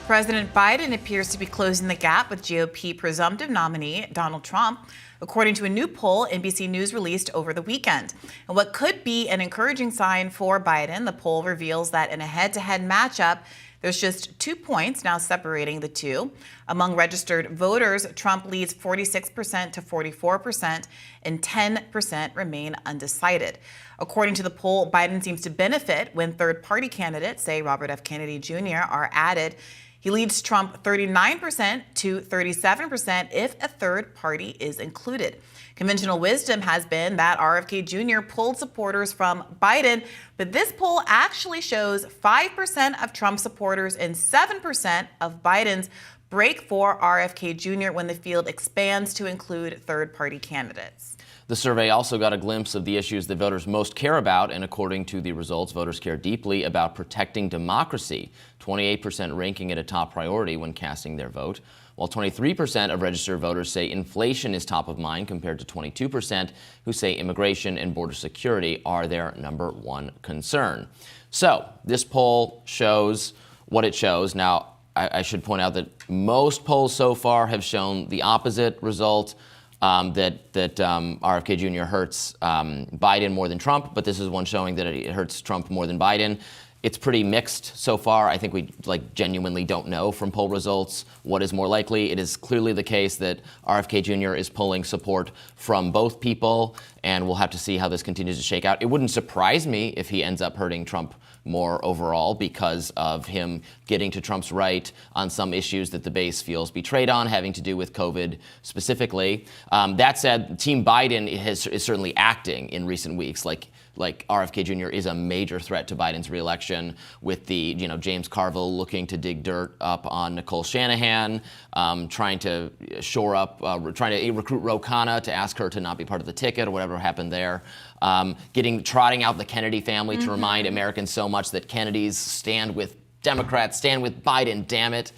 President Biden appears to be closing the gap with GOP presumptive nominee Donald Trump, according to a new poll NBC News released over the weekend. And what could be an encouraging sign for Biden, the poll reveals that in a head-to-head matchup, there's just 2 points now separating the two. Among registered voters, Trump leads 46% to 44%, and 10% remain undecided. According to the poll, Biden seems to benefit when third-party candidates, say Robert F. Kennedy Jr., are added. He leads Trump 39% to 37% if a third party is included. Conventional wisdom has been that RFK Jr. pulled supporters from Biden, but this poll actually shows 5% of Trump supporters and 7% of Biden's break for RFK Jr. when the field expands to include third-party candidates. The survey also got a glimpse of the issues that voters most care about, and according to the results, voters care deeply about protecting democracy, 28% ranking it a top priority when casting their vote, while 23% of registered voters say inflation is top of mind compared to 22% who say immigration and border security are their number one concern. So this poll shows what it shows. Now, I should point out that most polls so far have shown the opposite result. That RFK Jr. hurts Biden more than Trump, but this is one showing that it hurts Trump more than Biden. It's pretty mixed so far. I think we genuinely don't know from poll results what is more likely. It is clearly the case that RFK Jr. is pulling support from both people, and we'll have to see how this continues to shake out. It wouldn't surprise me if he ends up hurting Trump more overall because of him getting to Trump's right on some issues that the base feels betrayed on, having to do with COVID specifically. That said, Team Biden is certainly acting in recent weeks like RFK Jr. is a major threat to Biden's reelection, with the James Carville looking to dig dirt up on Nicole Shanahan, trying to shore up, trying to recruit Ro Khanna to ask her to not be part of the ticket or whatever happened there. Trotting out the Kennedy family to remind Americans so much that Kennedys stand with Democrats, stand with Biden, damn it.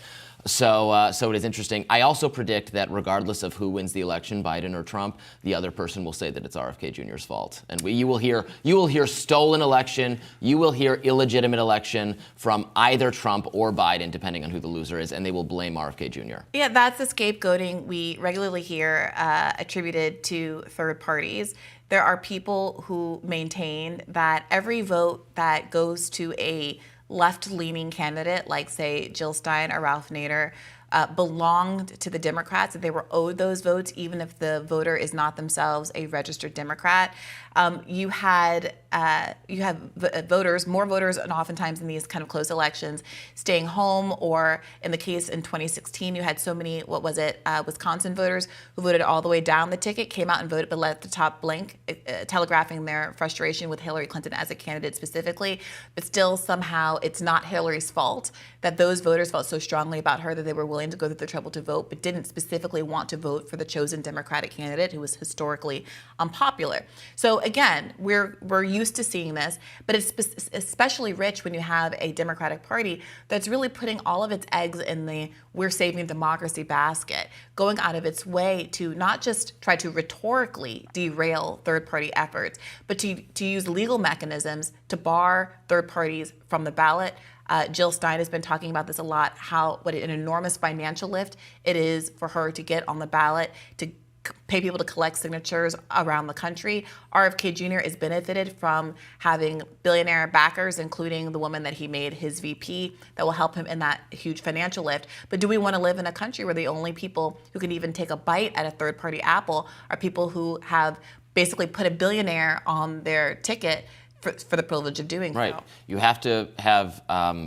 So it is interesting. I also predict that regardless of who wins the election, Biden or Trump, the other person will say that it's RFK Jr.'s fault. And you will hear stolen election, you will hear illegitimate election from either Trump or Biden, depending on who the loser is, and they will blame RFK Jr. Yeah, that's the scapegoating we regularly hear attributed to third parties. There are people who maintain that every vote that goes to a left-leaning candidate, like, say, Jill Stein or Ralph Nader, belonged to the Democrats, that they were owed those votes, even if the voter is not themselves a registered Democrat. You have voters, more voters, and oftentimes in these kind of close elections, staying home, or in the case in 2016, you had so many, Wisconsin voters who voted all the way down the ticket, came out and voted, but let the top blink, telegraphing their frustration with Hillary Clinton as a candidate specifically. But still, somehow, it's not Hillary's fault that those voters felt so strongly about her that they were willing to go through the trouble to vote, but didn't specifically want to vote for the chosen Democratic candidate who was historically unpopular. So again, we're used to seeing this, but it's especially rich when you have a Democratic Party that's really putting all of its eggs in the "we're saving democracy" basket, going out of its way to not just try to rhetorically derail third-party efforts, but to use legal mechanisms to bar third parties from the ballot. Jill Stein has been talking about this a lot, what an enormous financial lift it is for her to get on the ballot, to pay people to collect signatures around the country. RFK Jr. has benefited from having billionaire backers, including the woman that he made his VP, that will help him in that huge financial lift. But do we want to live in a country where the only people who can even take a bite at a third-party apple are people who have basically put a billionaire on their ticket for the privilege of doing right. so? You have to have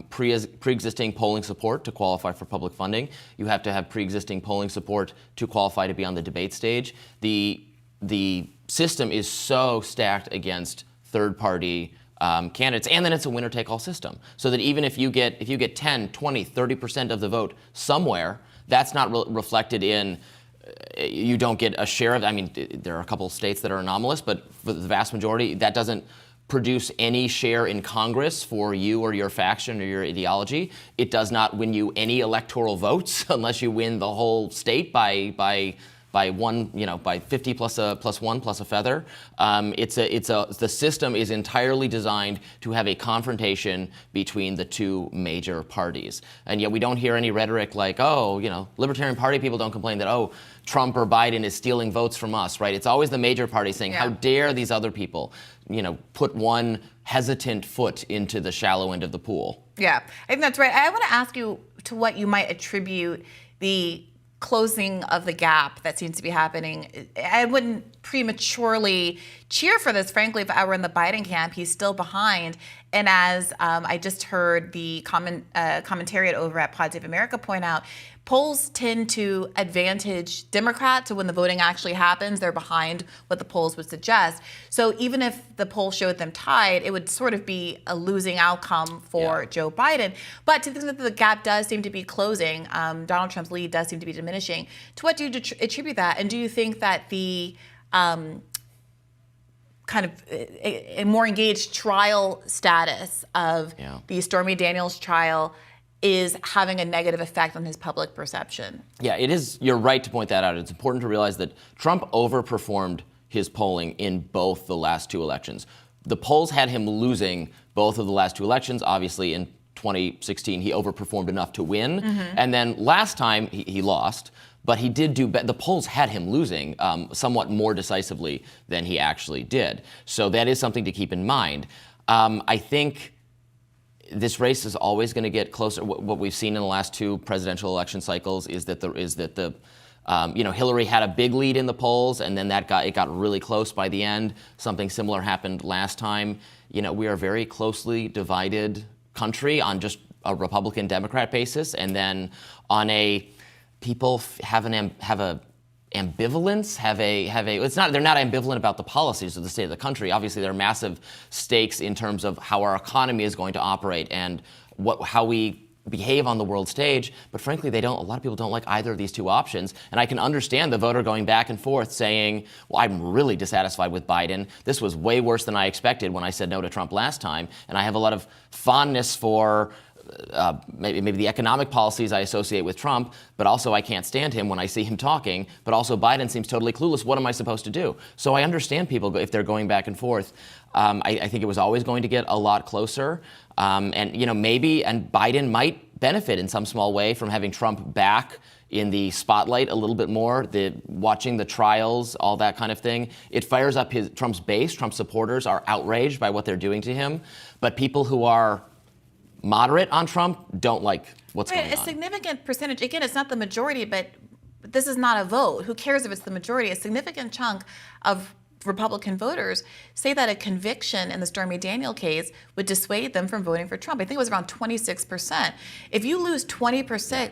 pre-existing polling support to qualify for public funding. You have to have pre-existing polling support to qualify to be on the debate stage. The system is so stacked against third-party candidates, and then it's a winner-take-all system. So that even if you get 10, 20, 30% of the vote somewhere, that's not reflected in. You don't get a share of. I mean, there are a couple of states that are anomalous, but for the vast majority, that doesn't produce any share in Congress for you or your faction or your ideology. It does not win you any electoral votes unless you win the whole state by by one, by 50 plus one plus a feather. The system is entirely designed to have a confrontation between the two major parties. And yet we don't hear any rhetoric like, oh, Libertarian Party people don't complain that, oh, Trump or Biden is stealing votes from us, right? It's always the major party saying, how dare these other people, put one hesitant foot into the shallow end of the pool. Yeah, I think that's right. I want to ask you to what you might attribute the closing of the gap that seems to be happening. I wouldn't prematurely cheer for this, frankly, if I were in the Biden camp. He's still behind. And as I just heard the commentariat over at Pod Save America point out, polls tend to advantage Democrats. So when the voting actually happens, they're behind what the polls would suggest. So even if the poll showed them tied, it would sort of be a losing outcome for Joe Biden. But to the extent that the gap does seem to be closing, Donald Trump's lead does seem to be diminishing. To what do you attribute that? And do you think that the kind of a more engaged trial status of the Stormy Daniels trial is having a negative effect on his public perception? Yeah, it is. You're right to point that out. It's important to realize that Trump overperformed his polling in both the last two elections. The polls had him losing both of the last two elections. Obviously, in 2016, he overperformed enough to win. And then last time, he lost. But he did do better. The polls had him losing somewhat more decisively than he actually did. So that is something to keep in mind. I think this race is always going to get closer. What we've seen in the last two presidential election cycles is that Hillary had a big lead in the polls, and then it got really close by the end. Something similar happened last time. We are a very closely divided country on just a Republican-Democrat basis, and then on people have a ambivalence, they're not ambivalent about the policies of the state of the country. Obviously, there are massive stakes in terms of how our economy is going to operate and how we behave on the world stage. But frankly, a lot of people don't like either of these two options. And I can understand the voter going back and forth saying, well, I'm really dissatisfied with Biden. This was way worse than I expected when I said no to Trump last time. And I have a lot of fondness for maybe the economic policies I associate with Trump, but also I can't stand him when I see him talking, but also Biden seems totally clueless. What am I supposed to do? So I understand people if they're going back and forth. I think it was always going to get a lot closer. And Biden might benefit in some small way from having Trump back in the spotlight a little bit more, watching the trials, all that kind of thing. It fires up Trump's base. Trump supporters are outraged by what they're doing to him. But people who are moderate on Trump don't like what's going on. A significant percentage, again, it's not the majority, but this is not a vote. Who cares if it's the majority? A significant chunk of Republican voters say that a conviction in the Stormy Daniels case would dissuade them from voting for Trump. I think it was around 26%. If you lose 20%,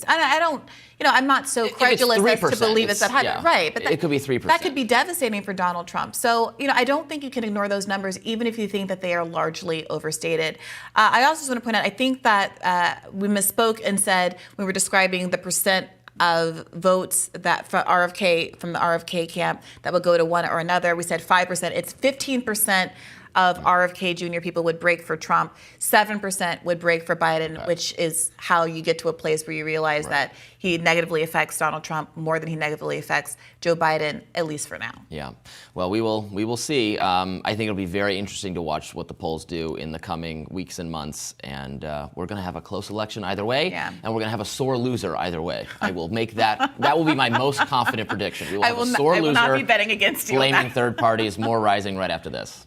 I'm not so credulous as to believe it's that high. Yeah. Right, but it could be 3%. That could be devastating for Donald Trump. So, I don't think you can ignore those numbers, even if you think that they are largely overstated. I also just want to point out, I think that we misspoke and said we were describing the percent of votes that from the RFK camp that would go to one or another. We said 5%. It's 15% of RFK Jr. people would break for Trump. 7% would break for Biden, which is how you get to a place where you realize that he negatively affects Donald Trump more than he negatively affects Joe Biden, at least for now. Yeah. Well, we will see. I think it'll be very interesting to watch what the polls do in the coming weeks and months. And we're going to have a close election either way. Yeah. And we're going to have a sore loser either way. I will make that will be my most confident prediction. We will have a sore loser. I will not be betting against you. Blaming third parties, more rising right after this.